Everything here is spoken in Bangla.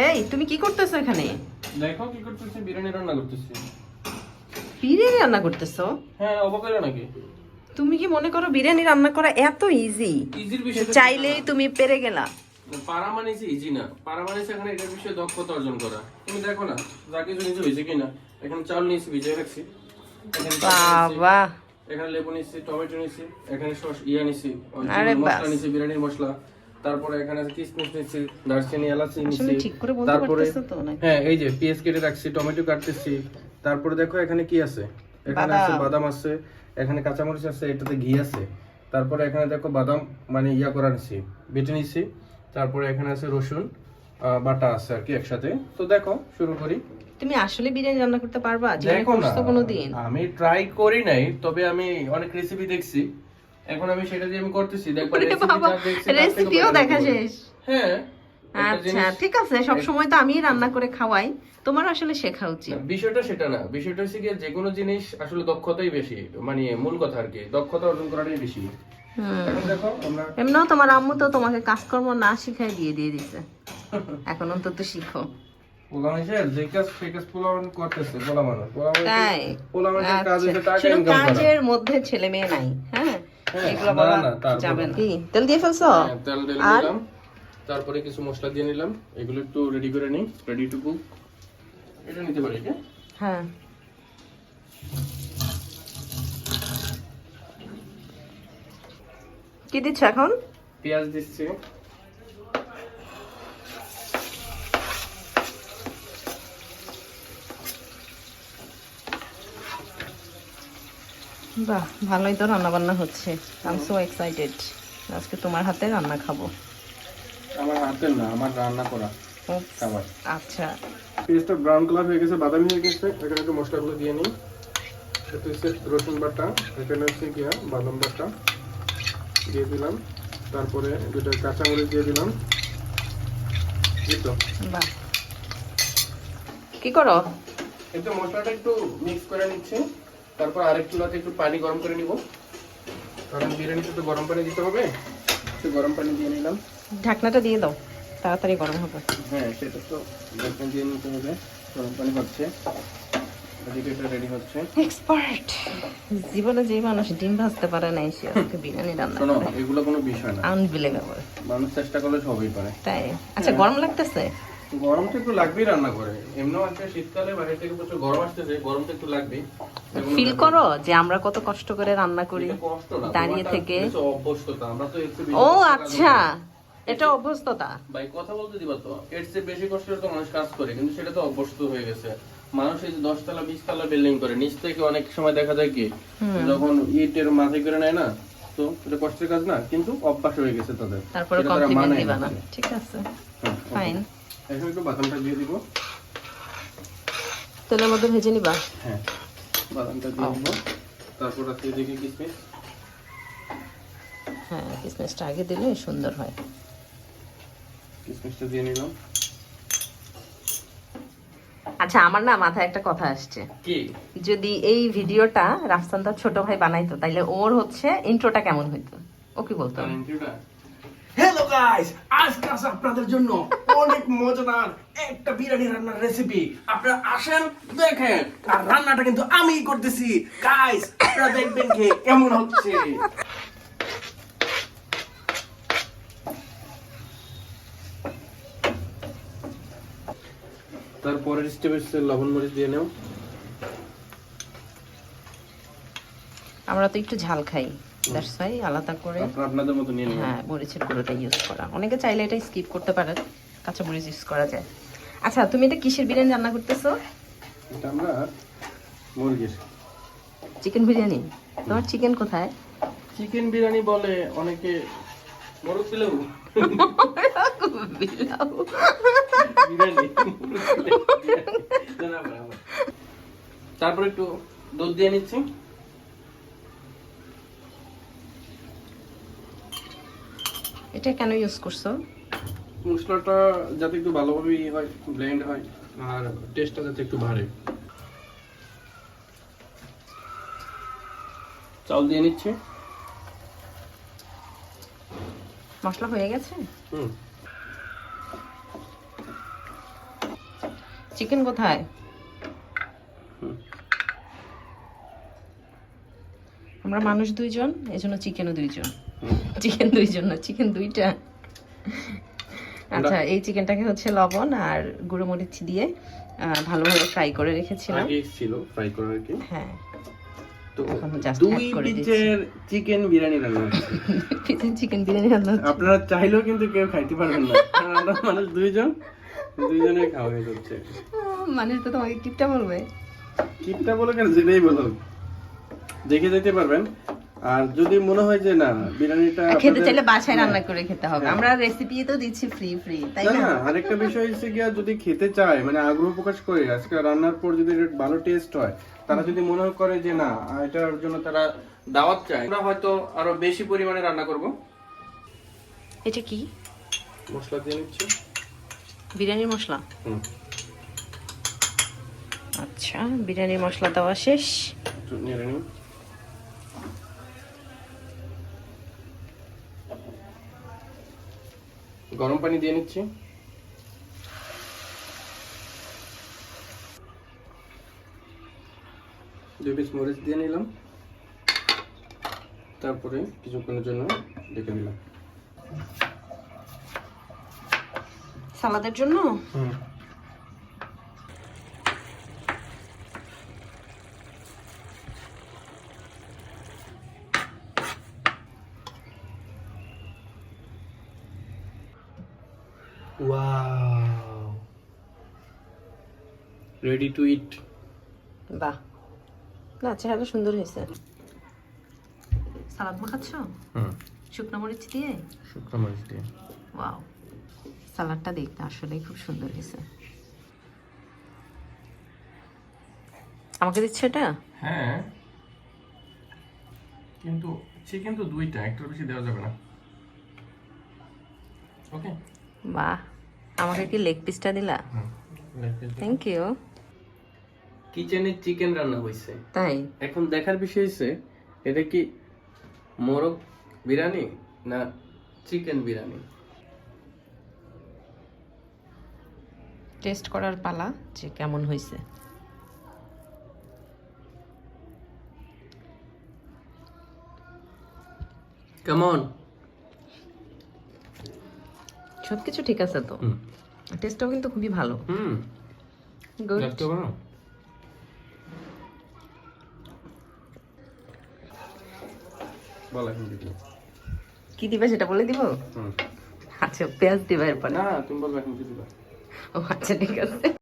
এই তুমি কি করতেছো এখানে? দেখো কি করতেছি, বিরিয়ানি রান্না করতেছি। বিরিয়ানি রান্না করতেছো? হ্যাঁ, অবাক হলো নাকি? তুমি কি মনে করো বিরিয়ানি রান্না করা এত ইজি? ইজির বিষয় চাইলেই তুমি পেরে গেলা? পারা মানে ইজি না, পারা মানে এখানে এটার বিষয়ে দক্ষতা অর্জন করা। তুমি দেখো না যা কিছু নিচে হয়েছে কিনা। এখানে চাল নিয়েছি, ভিজিয়ে রাখছি। বাবা, এখানে লেবু নিয়েছি, টমেটো নিয়েছি, এখানে সস নিয়েছি, মশলা নিয়েছি, বিরিয়ানির মশলা। তারপরে এখানে আছে কিশমিশ নিয়েছি, দারচিনি, এলাচি নিয়েছি। তারপরে হ্যাঁ, এই যে পেঁয়াজ কেটে রাখছি, টমেটো কাটতেছি। তারপরে দেখো এখানে কি আছে, এখানে আছে বাদাম আছে, এখানে কাঁচামরিচ আছে, এটাতে ঘি আছে। তারপরে এখানে দেখো বাদাম মানে করা নিছি, বেটে নিছি। তারপরে এখানে আছে রসুন বাটা আছে আর কি একসাথে। তো দেখো শুরু করি। তুমি আসলে বিরিয়ানি রান্না করতে পারবা? দেখো না, আমি ট্রাই করি নাই, তবে আমি অনেক রেসিপি দেখছি। এখন আমি সেটা দিয়ে আমি করতেছি। দেখো রেসিপিও দেখা শেষ। হ্যাঁ, আচ্ছা ঠিক আছে, সব সময় তো আমিই রান্না করে খাওয়াই, তোমার আসলে শেখা উচিত। বিষয়টা সেটা না, বিষয়টা হচ্ছে কি যে কোনো জিনিস আসলে দক্ষতাই বেশি, মানে মূল কথা আর কি, দক্ষতা অর্জন করাটাই বেশি। এখন দেখো আমরা এমনিও তোমার আম্মু তো তোমাকে কাজকর্ম না শিখাই দিয়ে দিছে। এখন অন্তত শিখো। কাজের মধ্যে ছেলে মেয়ে নাই। হ্যাঁ, এগুলো বলা যাবে না। তেল দিয়ে ফেলছো? তেল দিলাম, তারপরে কিছু মশলা দিয়ে নিলাম। এগুলো একটু রেডি করে নিই, রেডি টু কুক। এটা নিতে পারি? হ্যাঁ, কি দিচ্ছ এখন? পেঁয়াজ দিচ্ছি। বাহ, ভালোই তো রান্না বান্না হচ্ছে। আই এম সো এক্সাইটেড, আজকে তোমার হাতে রান্না খাবো। আমার হাতে না, আমার রান্না করা খাবার। আচ্ছা, পেঁয়াজটা ব্রাউন কালার হয়ে গেছে, বাদামি হয়ে গেছে। এখানে একটু মশলাগুলো দিয়ে নিই। এটা হচ্ছে রসুন বাটা, এখানে হচ্ছে গিয়া বাদাম বাটা দিয়ে দিলাম। তারপরে দুটো কাঁচামরিচ দিয়ে দিলাম। বাহ, কি করো? একটু মশলাটা একটু মিক্স করে নিচ্ছি। তারপর আরেক চুলাতে একটু পানি গরম করে নিব, কারণ বিরিয়ানিতে তো গরম পানি দিতে হবে। একটু গরম পানি দিয়ে নিলাম। ঢাকনাটা দিয়ে দাও, তাড়াতাড়ি গরম হবে। হ্যাঁ, সেটা তো ঢাকনা দিয়ে নিতে হবে। গরম পানি হচ্ছে, এদিকে এটা রেডি হচ্ছে। এক্সপার্ট। জীবনে যে মানুষ ডিম ভাজতে পারে না, সে আজকে বিরিয়ানি রান্না করে। শোনো, এগুলো কোনো বিষয় না, আনবিলিভেবল। মানুষ চেষ্টা করলে সবই পারে। তাই? আচ্ছা, গরম লাগতেছে? গরম তো একটু লাগবেই রান্না করে। এমনিও আজকে শীতকালে বাইরে থেকে প্রচুর গরম আসতেছে, গরম তো একটু লাগবেই। ফিল করো যে আমরা কত কষ্ট করে রান্না করি দাঁড়িয়ে থেকে। অভ্যস্ততা, আমরা তো একটু ও আচ্ছা, এটা অভ্যস্ততা। ভাই কথা বলতে দিবা তো, এর চেয়ে বেশি কষ্ট তো মানুষ কাজ করে, কিন্তু সেটা তো অভ্যস্ত হয়ে গেছে। মানুষ এই যে 10 তলা 20 তলা বিল্ডিং করে, নিচ থেকে অনেক সময় দেখা যায় কি যখন ইটের মাথায় করে নেয় না, তো এটা কষ্টের কাজ না, কিন্তু অভ্যাস হয়ে গেছে তাদের। তারপরে কমপ্লিমেন্ট দিবা না? ঠিক আছে, ফাইন। এখন একটু বাদামটা দিয়ে দিব, তেলের মধ্যে ভেজে নিবা। হ্যাঁ, বাদামটা দিয়ে দিব। তারপর আছে এদিকে কিশমিশ। হ্যাঁ, কিশমিশটা আগে দিলে সুন্দর হয়। কিশমিশটা দিয়ে নিলাম। আচ্ছা, আমার না মাথায় একটা কথা আসছে। কি? যদি এই ভিডিওটা রাফসান তার ছোট ভাই বানাইতো, তাইলে ওর হচ্ছে ইন্ট্রোটা কেমন হইতো? ও কি বলতো? হ্যালো গাইস, আজকে আছে আপনাদের জন্য অনেক মজাদার একটা বিরিয়ানি রান্নার রেসিপি। আপনারা আসেন, দেখেন। আর রান্নাটা কিন্তু আমিই করতেছি গাইস, আপনারা দেখবেন কি কেমন হচ্ছে। তারপরের স্টেপ হচ্ছে লবণ মরিচ দিয়ে নাও। আমরা তো একটু ঝাল খাই, দ্যাটস ওয়াই আলাদা করে আপনাদের মতো নিয়ে নিন। হ্যাঁ, মরিচের গুঁড়োটা ইউজ করা। অনেকে চাইলে এটা স্কিপ করতে পারে, কাঁচা মরিচ ইউজ করা যায়। আচ্ছা, তুমি এটা কিসের বিরিয়ানি রান্না করতেছো? এটা আমরা মুরগির চিকেন বিরিয়ানি। তোমার চিকেন কোথায়? চিকেন বিরিয়ানি বলে অনেকে, মোরগ পিলাউ। তারপর একটু দুধ দিয়ে নিচ্ছি। এটা কেন ইউজ করছো? মশলাটা যাতে একটু ভালোভাবে হয়, ব্লেন্ড হয়, আর টেস্টটা যাতে একটু বাড়ে। চাল দিয়ে নিচ্ছি। মশলা হয়ে গেছে? চিকেন কোথায়? আমরা মানুষ 2 জন, এজন্য চিকেনও 2 জন। চিকেন 2 জন না, চিকেন 2টা। আচ্ছা, এই চিকেনটাকে হচ্ছে লবণ আর গুঁড়ো মরিচ দিয়ে ভালোভাবে ফ্রাই করে রেখেছিলাম। আগে ছিল ফ্রাই করা আর কি। হ্যাঁ, তো এখন জাস্ট 2 অ্যাড করে দিচ্ছি। পিসের চিকেন বিরিয়ানি রান্না হচ্ছে। পিসের চিকেন বিরিয়ানি রান্না হচ্ছে। আপনারা চাইলেও কিন্তু কেউ খাইতে পারবেন না, কারণ আমরা মানুষ 2 জন, 2 জনের খাওয়া হয়ে যাচ্ছে। মানুষ তো তোমাকে কিপটা বলবে। কিপটা বলে কেন, যেটাই বলো দেখে যেতে পারবেন। আর যদি মনে হয় যে না বিরিয়ানিটা খেতে চাইলে বাসায় রান্না করে খেতে হবে। আমরা রেসিপি তো দিচ্ছি ফ্রি, তাই না? না, আরেকটা বিষয় হচ্ছে কি, যদি খেতে চায় মানে আগ্রহ প্রকাশ করে আজকে রান্নার পর যদি ভালো টেস্ট হয়, তারা যদি মনে করে যে না এটার জন্য তারা দাওয়াত চায়, আমরা হয়তো আরো বেশি পরিমাণে রান্না করব। এটা কি মশলা দিয়ে নিচ্ছি, বিরিয়ানির মশলা। হুম, আচ্ছা, বিরিয়ানির মশলা দেওয়া শেষ। একটু নেড়ে নিন। গরম পানি দিয়ে নিচ্ছি। দুই পিস মরিচ দিয়ে নিলাম, তারপরে কিছুক্ষণের জন্য ঢেকে দিলাম। সালাদের জন্য ওয়াও, রেডি টু ইট। বাহ, না চেহারা সুন্দর হয়েছে। সালাদ মাখাচ্ছ? শুকনো মরিচ দিয়ে? শুকনো মরিচ দিয়ে। ওয়াও, সালাদটা দেখতে আসলে খুব সুন্দর হয়েছে। আমাকে দিচ্ছ এটা? হ্যাঁ, কিন্তু চিকেন তো 2টা, একটার বেশি দেওয়া যাবে না। ওকে, বাহ, আমাকে কি লেগ পিসটা দিলা? Thank you. কিচেনে চিকেন রান্না হয়েছে, তাই এখন দেখার বিষয় হচ্ছে এটা কি মোরগ বিরিয়ানি না চিকেন বিরিয়ানি। টেস্ট করার পালা যে কেমন হয়েছে। কেমন? সবকিছু ঠিক আছে তো, টেস্টটাও কিন্তু খুবই ভালো। গুড। কি দিবা সেটা বলে দিব? আচ্ছা, পেঁয়াজ দিবা এরপর? না, তুমি বলবে এখন কি দিবা। ও আচ্ছা, ঠিক আছে।